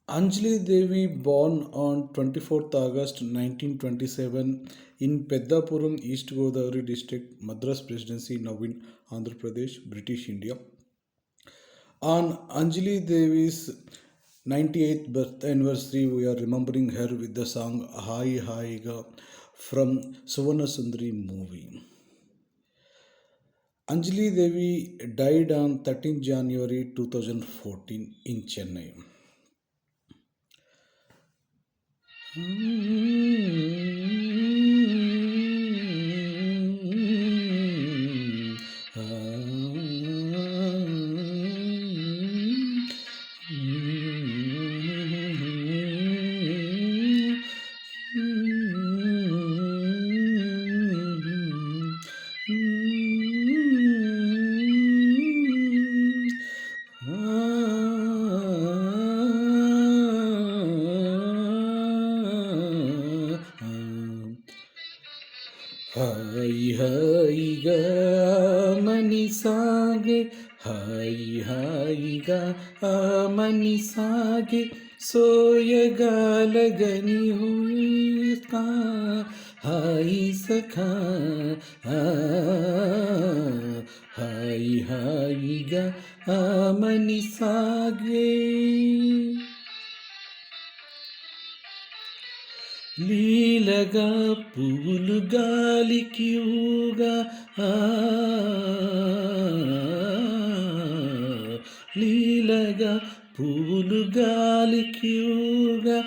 Anjali Devi, born on 24th August 1927 in Peddapuram, East Godavari district, Madras Presidency, now in Andhra Pradesh, British India. On Anjali Devi's 98th birth anniversary, we are remembering her with the song Hai Haiga from Suvarna Sundari movie. Anjali Devi died on 13 January 2014 in Chennai. ಹಾಯಿ ಹಾಯಿಗ ಮನಿ ಸಾಗೆ ಹಾಯಿ ಹಾಯಿಗ ಆ ಮನಿ ಸಾಗೆ ಸೋಯಗಾಲಗನಿ ಹುಯಿಸ್ತಾ ಹಾಯಿ ಸಖಾ ಹಾಯಿ ಹಾಯಿಗ ಆ ಮನಿ ಸಾಗೆ లీలగా పువ్వులు గాలికి ఊగా లీలగా పువ్వులు గాలికి ఊగా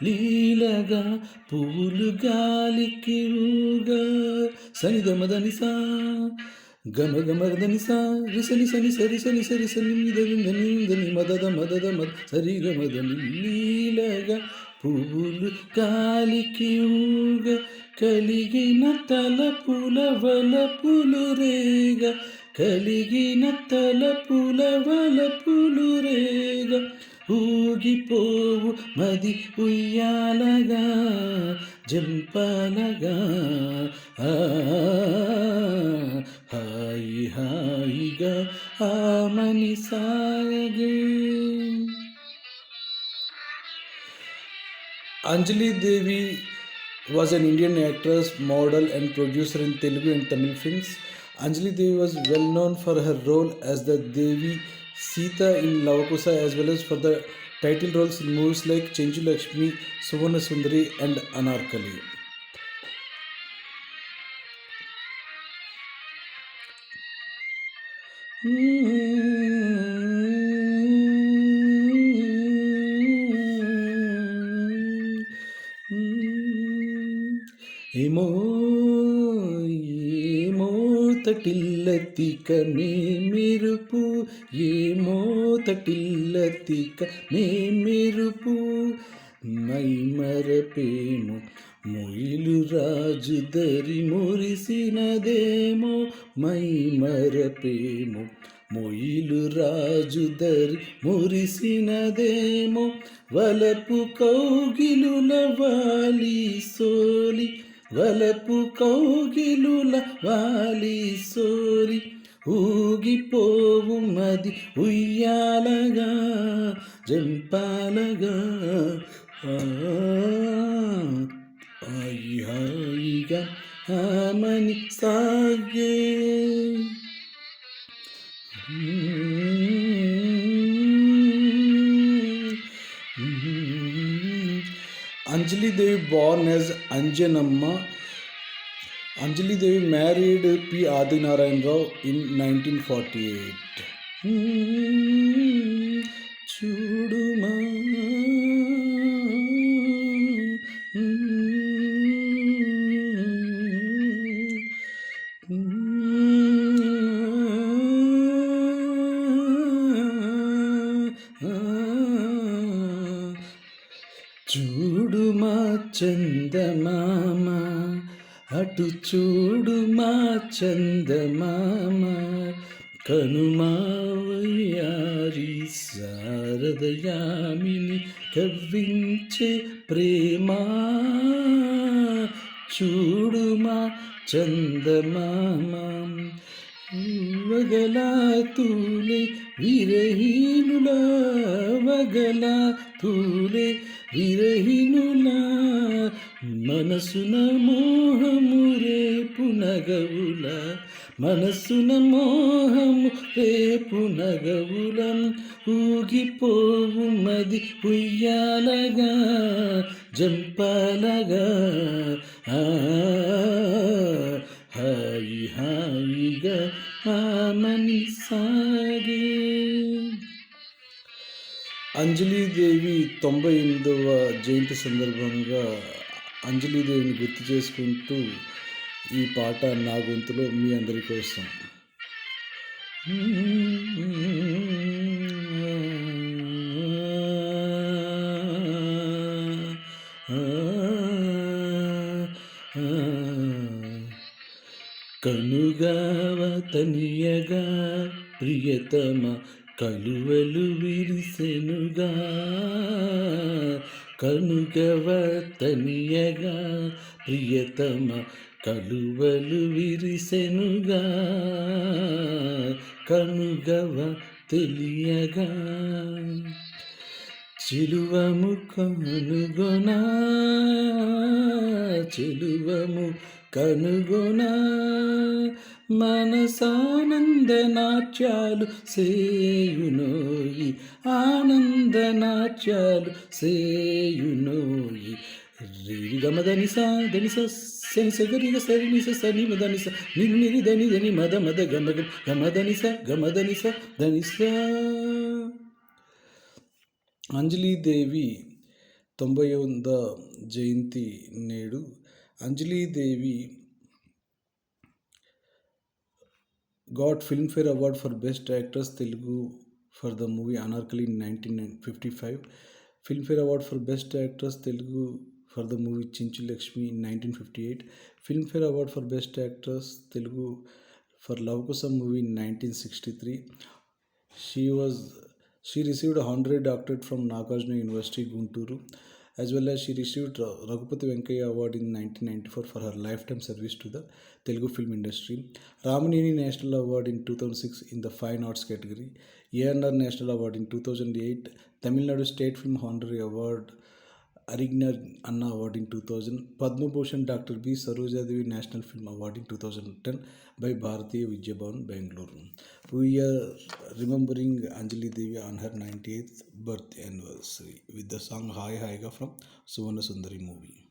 లీలగా పువ్వులు గాలికి ఊగా సనిదమదనిసా గమ గమర్దని సా రిసని సని సరి సని సరి సని దని మదద మదద మద సరి గమదని లీలగా పువ్వులు గాలికి ఊగ కలిగిన తలపుల వలపులు రేగ కలిగిన తలపుల వలపులు రేగ ఊగిపోవు మది ఉయ్యాలగా జంపాలగా హాయి హాయిగా ఆమని సాగే. Anjali Devi was an Indian actress, model, and producer in Telugu and Tamil films. Anjali Devi was well known for her role as the Devi Sita in Lavakusa as well as for the title roles in movies like Chenju Lakshmi, Suvarna Sundari, and Anarkali. ఏమో ఏమో తటిల్లతిక మే మెరుపు ఏమో తటిల్లతిక మే మెరుపు my మరపేమో మొయిలు రాజు దరి మురిసినదేమో my మరపేమో మొయిలు రాజు దరి మురిసినదేమో వలపు కౌగిలుల వాలి సోలి వలపు కౌగిలుల వాలి సోలి ఊగిపోవు మది ఉయ్యాలగా జంపాలగా హాయి హాయిగా ఆమని సాగే. Anjali Devi, born as Anjanamma. Anjali Devi married P. Adinarayan Rao in 1948. Chuduma చూడుమా చందమామ అటు చూడుమా చందమామ కనుమావయారి శారదయామిని కవ్వించే ప్రేమ చూడుమా చందమామ వగలా తూలే విరహీనుల వగలా తూలే విరహీనుల మనసున మోహము రేపు నగవుల మనసున మోహము రేపు నగవులం ఊగిపోవు మది ఉయ్యాలగా జంపాలగా హాయి హాయిగా ఆమని సాగే. అంజలీదేవి 98వ జయంతి సందర్భంగా అంజలీదేవిని గుర్తు చేసుకుంటూ ఈ పాట నా గొంతులో మీ అందరి కోసం. కనుగావ తనియగా ప్రియతమ కలువలు విరిసెనుగా కనుగవ తనియగా ప్రియతమ కలువలు విరిసెనుగా కనుగవ తెలియగా చిలువము కనుగొనా చెలువము కనుగొనా మనసానంద నాట్యాలు సేయునోయి ఆనంద నాట్యాలు సేయునోయి రిరి గమదనిస ధనిస శని సగరిగ సరినిస సని మదనిస నిరి నిరి ధని ధని మద మద గమ గమదనిస గమదనిస ధనిస. అంజలీదేవి 90వ జయంతి నేడు. Anjali Devi got Filmfare Award for Best Actress Telugu for the movie Anarkali in 1955, Filmfare Award for Best Actress Telugu for the movie Chinchu Lakshmi in 1958, Filmfare Award for Best Actress Telugu for Love Kosam movie in 1963. She received a honorary doctorate from Nagarjuna University, Gunturu, as well as she received Raghupati Venkaya Award in 1994 for her lifetime service to the Telugu film industry, Ramanini National Award in 2006 in the Fine Arts category, A&R National Award in 2008, Tamil Nadu State Film Honorary Award, Arignar Anna Award in 2000, Padma Bhushan Dr. B. Sarojadevi National Film Award in 2010 by Bharatiya Vidya Bhavan, Bangalore. We are remembering Anjali Devi on her 98th birth anniversary with the song Hai Haiga from Suvarna Sundari movie.